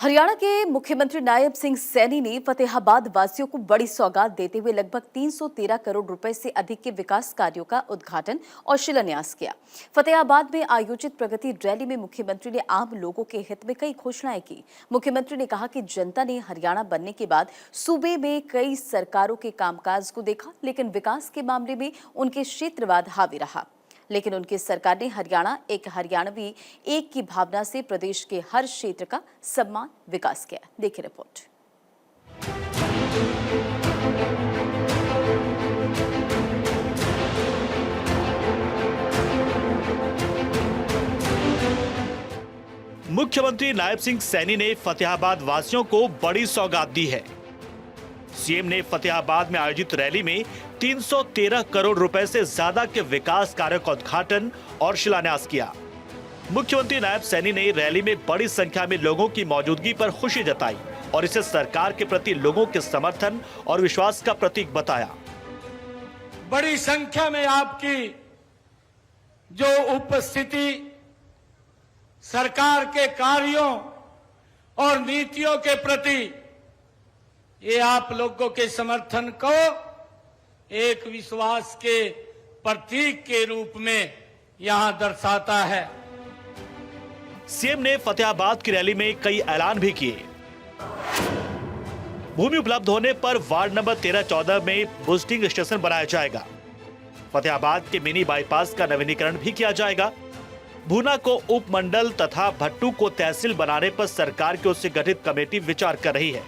हरियाणा के मुख्यमंत्री नायब सिंह सैनी ने फतेहाबाद वासियों को बड़ी सौगात देते हुए लगभग 313 करोड़ रुपए से अधिक के विकास कार्यों का उद्घाटन और शिलान्यास किया। फतेहाबाद में आयोजित प्रगति रैली में मुख्यमंत्री ने आम लोगों के हित में कई घोषणाएं की। मुख्यमंत्री ने कहा कि जनता ने हरियाणा बनने के बाद सूबे में कई सरकारों के कामकाज को देखा, लेकिन विकास के मामले में उनके क्षेत्रवाद हावी रहा। लेकिन उनकी सरकार ने हरियाणा एक हरियाणवी एक की भावना से प्रदेश के हर क्षेत्र का सम्मान विकास किया। देखिए रिपोर्ट। मुख्यमंत्री नायब सिंह सैनी ने फतेहाबाद वासियों को बड़ी सौगात दी है। सीएम ने फतेहाबाद में आयोजित रैली में 313 करोड़ रुपए से ज्यादा के विकास कार्यों का उद्घाटन और शिलान्यास किया। मुख्यमंत्री नायब सैनी ने रैली में बड़ी संख्या में लोगों की मौजूदगी पर खुशी जताई और इसे सरकार के प्रति लोगों के समर्थन और विश्वास का प्रतीक बताया। बड़ी संख्या में आपकी जो उपस्थिति सरकार के कार्यों और नीतियों के प्रति, ये आप लोगों के समर्थन को एक विश्वास के प्रतीक के रूप में यहां दर्शाता है। सीएम ने फतेहाबाद की रैली में कई ऐलान भी किए। भूमि उपलब्ध होने पर वार्ड नंबर 13-14 में बूस्टिंग स्टेशन बनाया जाएगा। फतेहाबाद के मिनी बाईपास का नवीनीकरण भी किया जाएगा। भूना को उपमंडल तथा भट्टू को तहसील बनाने पर सरकार की ओर से गठित कमेटी विचार कर रही है।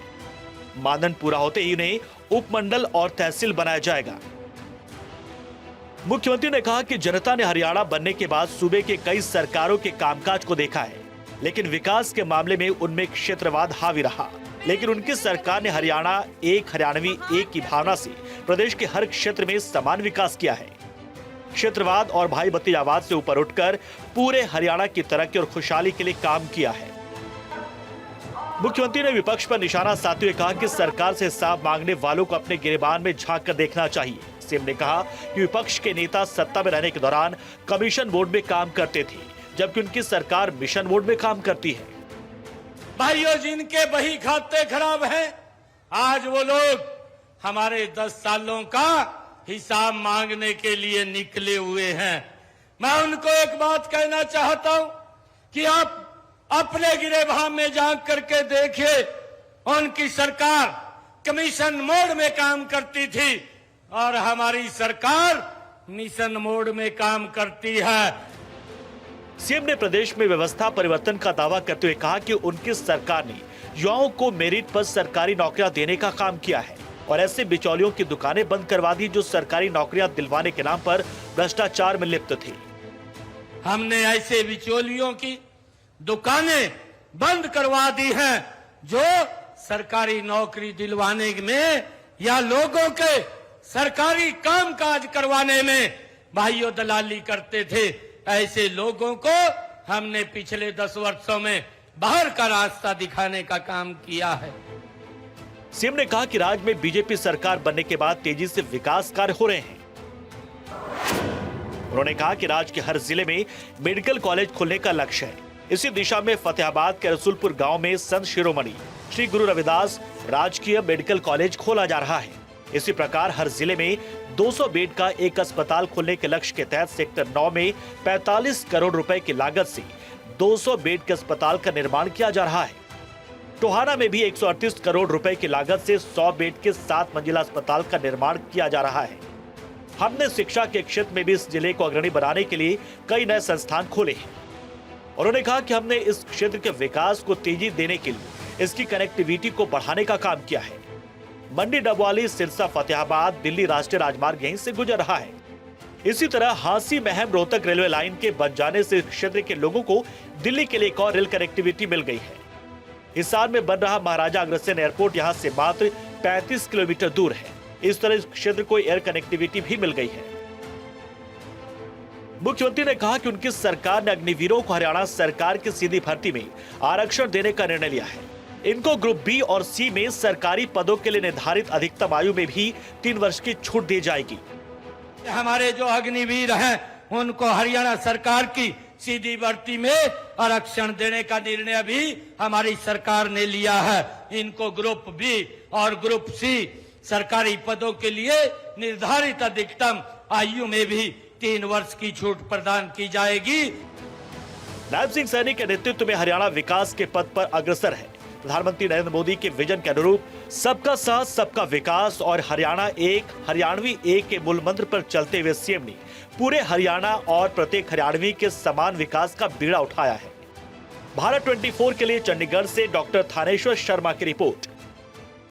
मानदंड पूरा होते ही उन्हें उपमंडल और तहसील बनाया जाएगा। मुख्यमंत्री ने कहा कि जनता ने हरियाणा बनने के बाद सूबे के कई सरकारों के कामकाज को देखा है, लेकिन विकास के मामले में उनमें क्षेत्रवाद हावी रहा। लेकिन उनकी सरकार ने हरियाणा एक हरियाणवी एक की भावना से प्रदेश के हर क्षेत्र में समान विकास किया है। क्षेत्रवाद और भाई भतीजावाद से ऊपर उठकर पूरे हरियाणा की तरक्की और खुशहाली के लिए काम किया है। मुख्यमंत्री ने विपक्ष पर निशाना साधते हुए कहा कि सरकार से हिसाब मांगने वालों को अपने गिरेबान में झांक कर देखना चाहिए। सीएम ने कहा कि विपक्ष के नेता सत्ता में रहने के दौरान कमीशन बोर्ड में काम करते थे, जबकि उनकी सरकार मिशन बोर्ड में काम करती है। भाइयों, जिनके बही खाते खराब हैं, आज वो लोग हमारे 10 सालों का हिसाब मांगने के लिए निकले हुए हैं। मैं उनको एक बात कहना चाहता हूं कि आप अपने गिरेबान में झांक करके देखिए, उनकी सरकार कमीशन मोड में काम करती थी और हमारी सरकार मिशन मोड में काम करती है। सीएम ने प्रदेश में व्यवस्था परिवर्तन का दावा करते हुए कहा कि उनकी सरकार ने युवाओं को मेरिट पर सरकारी नौकरियां देने का काम किया है और ऐसे बिचौलियों की दुकानें बंद करवा दी जो सरकारी नौकरियां दिलवाने के नाम पर भ्रष्टाचार में लिप्त थे। हमने ऐसे बिचौलियों की दुकानें बंद करवा दी हैं जो सरकारी नौकरी दिलवाने में या लोगों के सरकारी कामकाज करवाने में भाइयों दलाली करते थे। ऐसे लोगों को हमने पिछले 10 वर्षों में बाहर का रास्ता दिखाने का काम किया है। सीएम ने कहा कि राज्य में बीजेपी सरकार बनने के बाद तेजी से विकास कार्य हो रहे हैं। उन्होंने कहा कि राज्य के हर जिले में मेडिकल कॉलेज खोलने का लक्ष्य है। इसी दिशा में फतेहाबाद के रसूलपुर गांव में संत शिरोमणि श्री गुरु रविदास राजकीय मेडिकल कॉलेज खोला जा रहा है। इसी प्रकार हर जिले में 200 बेड का एक अस्पताल खोलने के लक्ष्य के तहत सेक्टर 9 में 45 करोड़ रुपए की लागत से 200 बेड के अस्पताल का निर्माण किया जा रहा है। टोहाना में भी 138 करोड़ रुपए की लागत से 100 बेड के 7 मंजिला अस्पताल का निर्माण किया जा रहा है। हमने शिक्षा के क्षेत्र में भी इस जिले को अग्रणी बनाने के लिए कई नए संस्थान खोले हैं। उन्होंने कहा कि हमने इस क्षेत्र के विकास को तेजी देने के लिए इसकी कनेक्टिविटी को बढ़ाने का काम किया है। मंडी डबवाली सिरसा फतेहाबाद दिल्ली राष्ट्रीय राजमार्ग यहीं से गुजर रहा है। इसी तरह हांसी महम रोहतक रेलवे लाइन के बन जाने से क्षेत्र के लोगों को दिल्ली के लिए एक और रेल कनेक्टिविटी मिल गई है। हिसार में बन रहा महाराजा अग्रसेन एयरपोर्ट यहां से मात्र 35 किलोमीटर दूर है। इस तरह इस क्षेत्र को एयर कनेक्टिविटी भी मिल गई है। मुख्यमंत्री ने कहा कि उनकी सरकार ने अग्निवीरों को हरियाणा सरकार की सीधी भर्ती में आरक्षण देने का निर्णय लिया है। इनको ग्रुप बी और सी में सरकारी पदों के लिए निर्धारित अधिकतम आयु में भी 3 वर्ष की छूट दी जाएगी। हमारे जो अग्निवीर हैं उनको हरियाणा सरकार की सीधी भर्ती में आरक्षण देने का निर्णय भी हमारी सरकार ने लिया है। इनको ग्रुप बी और ग्रुप सी सरकारी पदों के लिए निर्धारित अधिकतम आयु में भी 3 वर्ष की छूट प्रदान की जाएगी। नायब सिंह सैनी के नेतृत्व में हरियाणा विकास के पथ पर अग्रसर है। प्रधानमंत्री नरेंद्र मोदी के विजन के अनुरूप सबका साथ सबका विकास और हरियाणा एक हरियाणवी एक के मूल मंत्र पर चलते हुए सीएम ने पूरे हरियाणा और प्रत्येक हरियाणवी के समान विकास का बीड़ा उठाया है। भारत 24 के लिए चंडीगढ़ से डॉक्टर थानेश्वर शर्मा की रिपोर्ट।